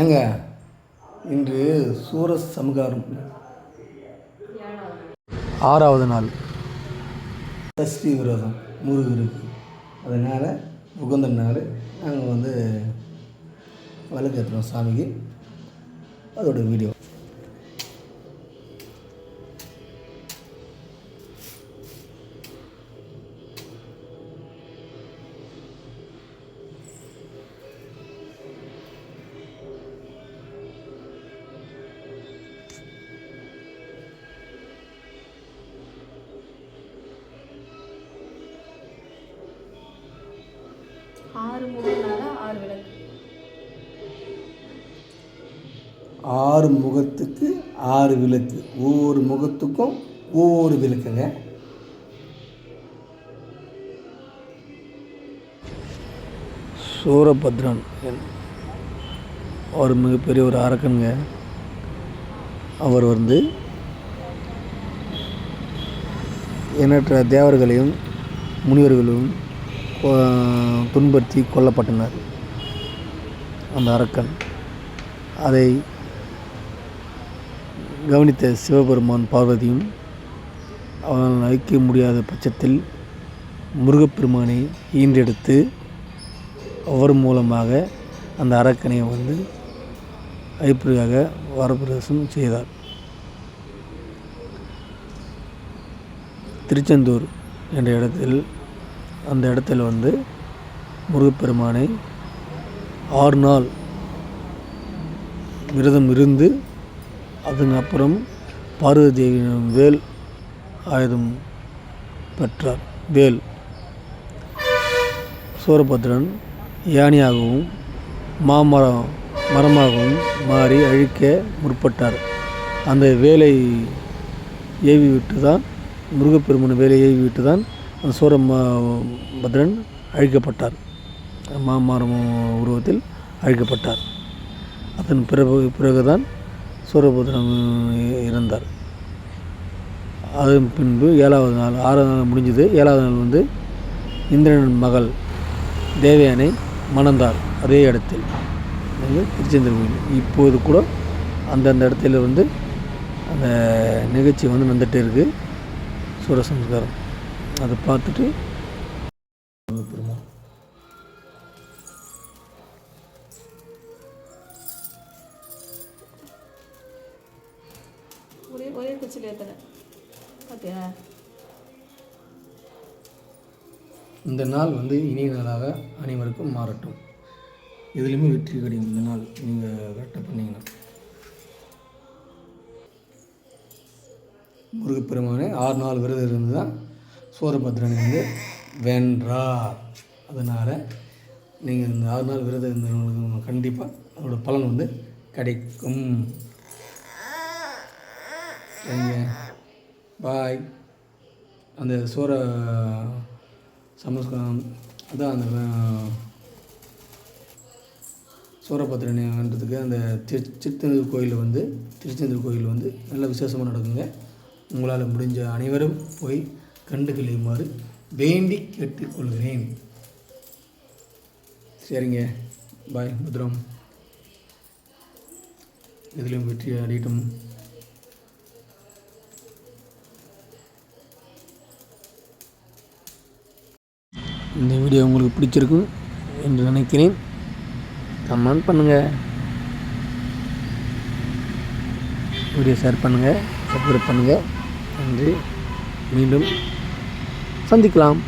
ஏங்க இன்று சூரசம்ஹாரம் 6வது நாள் சஷ்டி விரதம் முருகருக்கு. அதனால் உகந்த நாள் நாங்கள் விளக்கு ஏற்றுறோம் சாமிக்கு. அதோட வீடியோ 6 முகம்னால 6 விளக்கு. 6 முகத்துக்கு 6 விளக்கு. ஒவ்வொரு முகத்துக்கும் ஒவ்வொரு விளக்குங்க. சூரபத்ரன் அவர் மிகப்பெரிய ஒரு அரக்கனுங்க. அவர் எண்ணற்ற தேவர்களையும் முனிவர்களும் துன்புறுத்தி கொல்லப்பட்டனர். அந்த அரக்கன் அதை கவனித்த சிவபெருமான் பார்வதியும் அவனால் அழிக்க முடியாத பட்சத்தில் முருகப்பெருமானை ஈன்றெடுத்து அவர் மூலமாக அந்த அரக்கனை அழிப்பதற்காக வரப்பிரவேசம் செய்தார். திருச்செந்தூர் என்ற இடத்தில் அந்த இடத்துல முருகப்பெருமானை 6 நாள் விரதம் இருந்து அதுக்கப்புறம் பார்வதி தேவியின் வேல் ஆயுதம் பெற்றார். வேல் சூரபத்ரன் யானையாகவும் மரமாகவும் மாறி அழிக்க முற்பட்டார். அந்த வேலை ஏவி விட்டு தான் முருகப்பெருமான் வேலை ஏவி விட்டு தான் அந்த சூரபத்ரன் அழிக்கப்பட்டார். மாமரம் உருவத்தில் அழிக்கப்பட்டார். அதன் பிறகுதான் சூரபத்ரன் இறந்தார். அதன் பின்பு 7வது நாள் 6வது நாள் முடிஞ்சது. 7வது நாள் இந்திரன் மகள் தேவயானை மணந்தார். அதே இடத்தில் திருச்செந்தூர் கோயில். இப்போது கூட அந்தந்த இடத்துல அந்த நிகழ்ச்சி நடந்துகிட்டே இருக்குது. சூரசம்ஹாரம் அதை பார்த்துட்டு ஒரே குச்சியில் ஏற்றினேன் பார்த்தியா. இந்த நாள் இனிய நாளாக அனைவருக்கும் மாறட்டும். எதுலேயுமே வெற்றி கிடைக்கும். இந்த நாள் நீங்கள் கரெக்டாக பண்ணிங்கன்னா முருகப்பெருமானே 6 நாள் விரதம் இருந்து தான் சூரபத்ரனை வென்றார். அதனால் நீங்கள் இந்த 6 நாள் விரதம் இருந்தவங்களுக்கு கண்டிப்பாக அதோட பலன் கிடைக்கும். சரிங்க, பாய். அந்த சமஸ்காரம் அதான் அந்த சூரபத்ரன்றதுக்கு அந்த திருச்செந்தூர் கோயில் திருச்செந்தூர் கோயில் நல்ல விசேஷமாக நடக்குங்க. உங்களால் முடிஞ்ச அனைவரும் போய் கண்டு கழியுமாறு வேண்டி கேட்டுக்கொள்கிறேன். சரிங்க, பாய். பத்ரம். இதிலும் வெற்றி அடையட்டும். இந்த வீடியோ உங்களுக்கு பிடிச்சிருக்கும் என்று நினைக்கிறேன். கமெண்ட் பண்ணுங்கள், வீடியோ ஷேர் பண்ணுங்கள், சப்ஸ்கிரைப் பண்ணுங்கள். நன்றி. மீண்டும் சந்திக்கலாம்.